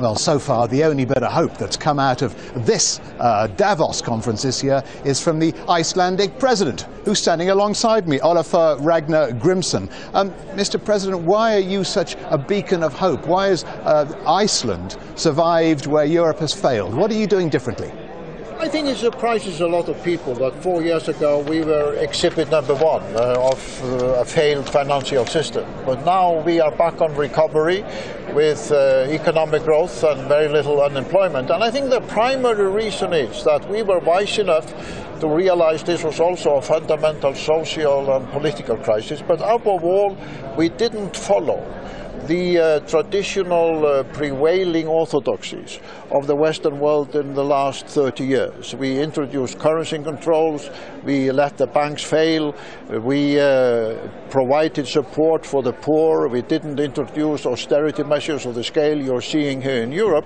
Well, so far, the only bit of hope that's come out of this Davos conference this year is from the Icelandic president, who's standing alongside me, Olafur Ragnar Grimsson. Mr. President, why are you such a beacon of hope? Why has Iceland survived where Europe has failed? What are you doing differently? I think it surprises a lot of people that 4 years ago we were exhibit number one of a failed financial system. But now we are back on recovery with economic growth and very little unemployment. And I think the primary reason is that we were wise enough to realize this was also a fundamental social and political crisis. But above all, we didn't follow the traditional prevailing orthodoxies of the Western world in the last 30 years. We introduced currency controls, we let the banks fail, we provided support for the poor, we didn't introduce austerity measures of the scale you're seeing here in Europe.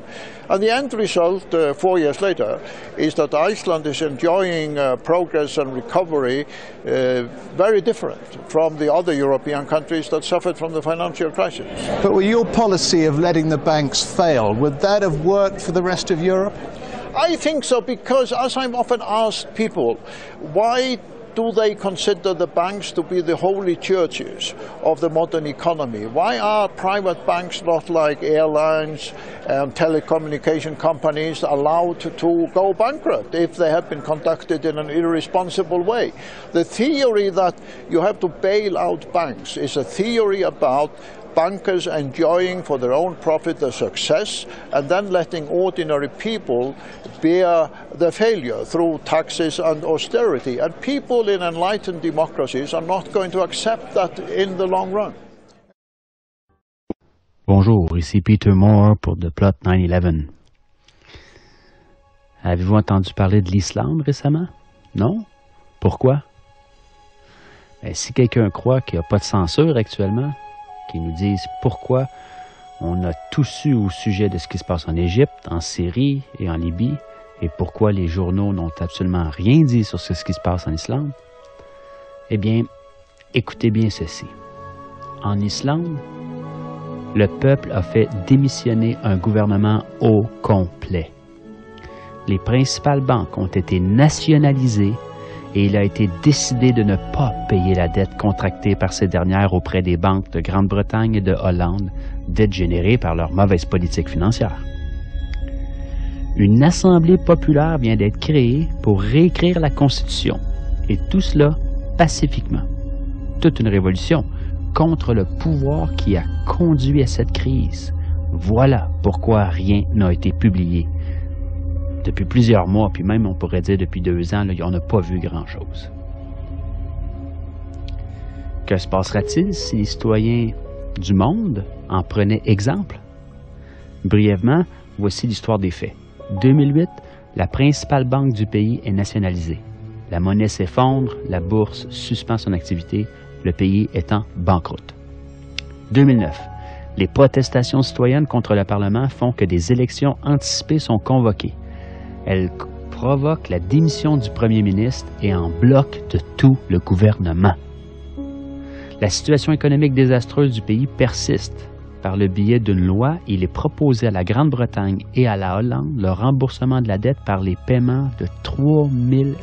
And the end result, 4 years later, is that Iceland is enjoying progress and recovery very different from the other European countries that suffered from the financial crisis. But with your policy of letting the banks fail, would that have worked for the rest of Europe? I think so, because as I'm often asked people, why do they consider the banks to be the holy churches of the modern economy? Why are private banks, not like airlines and telecommunication companies, allowed to go bankrupt if they have been conducted in an irresponsible way? The theory that you have to bail out banks is a theory about bankers enjoying for their own profit the success and then letting ordinary people bear the failure through taxes and austerity. And people in enlightened democracies are not going to accept that in the long run. Bonjour, ici Peter Moore pour The Plot 9/11. Avez-vous entendu parler de l'Islande récemment? Non? Pourquoi? Ben, si quelqu'un croit qu'il n'y a pas de censure actuellement, qui nous disent pourquoi on a tout su au sujet de ce qui se passe en Égypte, en Syrie et en Libye, et pourquoi les journaux n'ont absolument rien dit sur ce qui se passe en Islande, eh bien, écoutez bien ceci. En Islande, le peuple a fait démissionner un gouvernement au complet. Les principales banques ont été nationalisées et il a été décidé de ne pas payer la dette contractée par ces dernières auprès des banques de Grande-Bretagne et de Hollande, dette générée par leur mauvaise politique financière. Une assemblée populaire vient d'être créée pour réécrire la Constitution, et tout cela pacifiquement. Toute une révolution contre le pouvoir qui a conduit à cette crise. Voilà pourquoi rien n'a été publié. Depuis plusieurs mois, puis même on pourrait dire depuis 2 ans, là, on n'a pas vu grand-chose. Que se passera-t-il si les citoyens du monde en prenaient exemple? Brièvement, voici l'histoire des faits. 2008, la principale banque du pays est nationalisée. La monnaie s'effondre, la bourse suspend son activité, le pays étant banqueroute. 2009, les protestations citoyennes contre le Parlement font que des élections anticipées sont convoquées. Elles provoquent la démission du premier ministre et en bloquent de tout le gouvernement. La situation économique désastreuse du pays persiste. Par le biais d'une loi, il est proposé à la Grande-Bretagne et à la Hollande le remboursement de la dette par les paiements de 3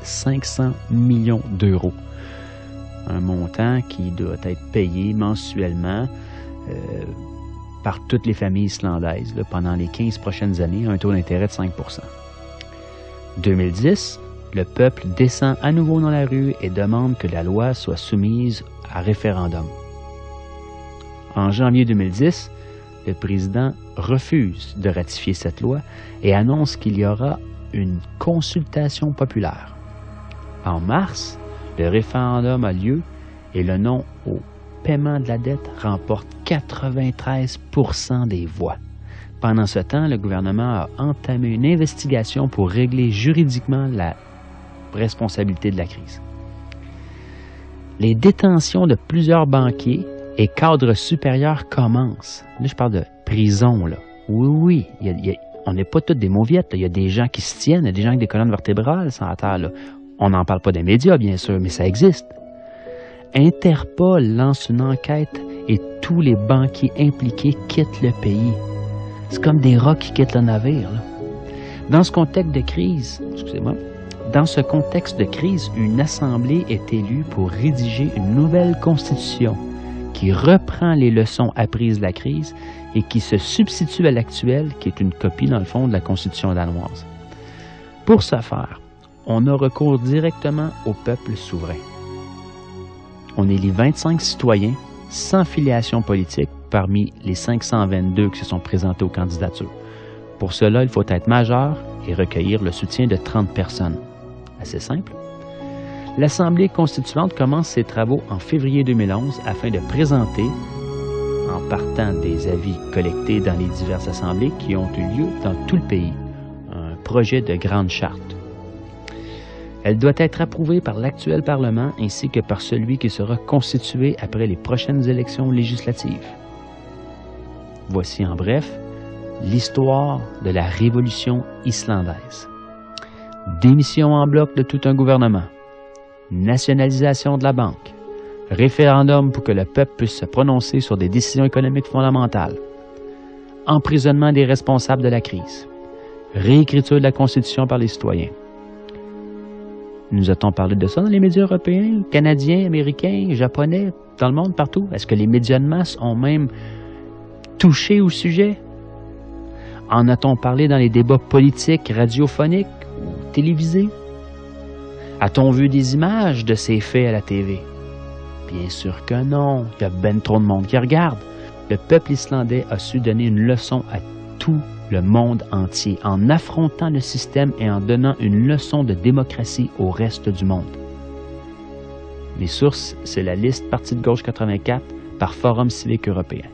500 millions d'euros. Un montant qui doit être payé mensuellement par toutes les familles islandaises là, pendant les 15 prochaines années, à un taux d'intérêt de 5 %. 2010, le peuple descend à nouveau dans la rue et demande que la loi soit soumise à référendum. En janvier 2010, le président refuse de ratifier cette loi et annonce qu'il y aura une consultation populaire. En mars, le référendum a lieu et le non au paiement de la dette remporte 93 % des voix. Pendant ce temps, le gouvernement a entamé une investigation pour régler juridiquement la responsabilité de la crise. Les détentions de plusieurs banquiers et cadres supérieurs commencent. Là, je parle de prison, là. Oui, on n'est pas tous des mauviettes. Il y a des gens qui se tiennent, il y a des gens avec des colonnes vertébrales sur la terre, là. On n'en parle pas des médias, bien sûr, mais ça existe. Interpol lance une enquête et tous les banquiers impliqués quittent le pays. C'est comme des rats qui quittent le navire, là. Dans ce contexte de crise, une assemblée est élue pour rédiger une nouvelle constitution qui reprend les leçons apprises de la crise et qui se substitue à l'actuelle, qui est une copie, dans le fond, de la constitution danoise. Pour ce faire, on a recours directement au peuple souverain. On est les 25 citoyens sans filiation politique parmi les 522 qui se sont présentés aux candidatures. Pour cela, il faut être majeur et recueillir le soutien de 30 personnes. Assez simple. L'Assemblée constituante commence ses travaux en février 2011 afin de présenter, en partant des avis collectés dans les diverses assemblées qui ont eu lieu dans tout le pays, un projet de grande charte. Elle doit être approuvée par l'actuel Parlement ainsi que par celui qui sera constitué après les prochaines élections législatives. Voici en bref l'histoire de la Révolution islandaise. Démission en bloc de tout un gouvernement, nationalisation de la banque, référendum pour que le peuple puisse se prononcer sur des décisions économiques fondamentales, emprisonnement des responsables de la crise, réécriture de la Constitution par les citoyens. Nous a-t-on parlé de ça dans les médias européens, canadiens, américains, japonais, dans le monde, partout? Est-ce que les médias de masse ont même touché au sujet? En a-t-on parlé dans les débats politiques, radiophoniques ou télévisés? A-t-on vu des images de ces faits à la TV? Bien sûr que non. Il y a ben trop de monde qui regarde. Le peuple islandais a su donner une leçon à tout le monde entier en affrontant le système et en donnant une leçon de démocratie au reste du monde. Mes sources, c'est la liste Parti de gauche 84 par Forum civique européen.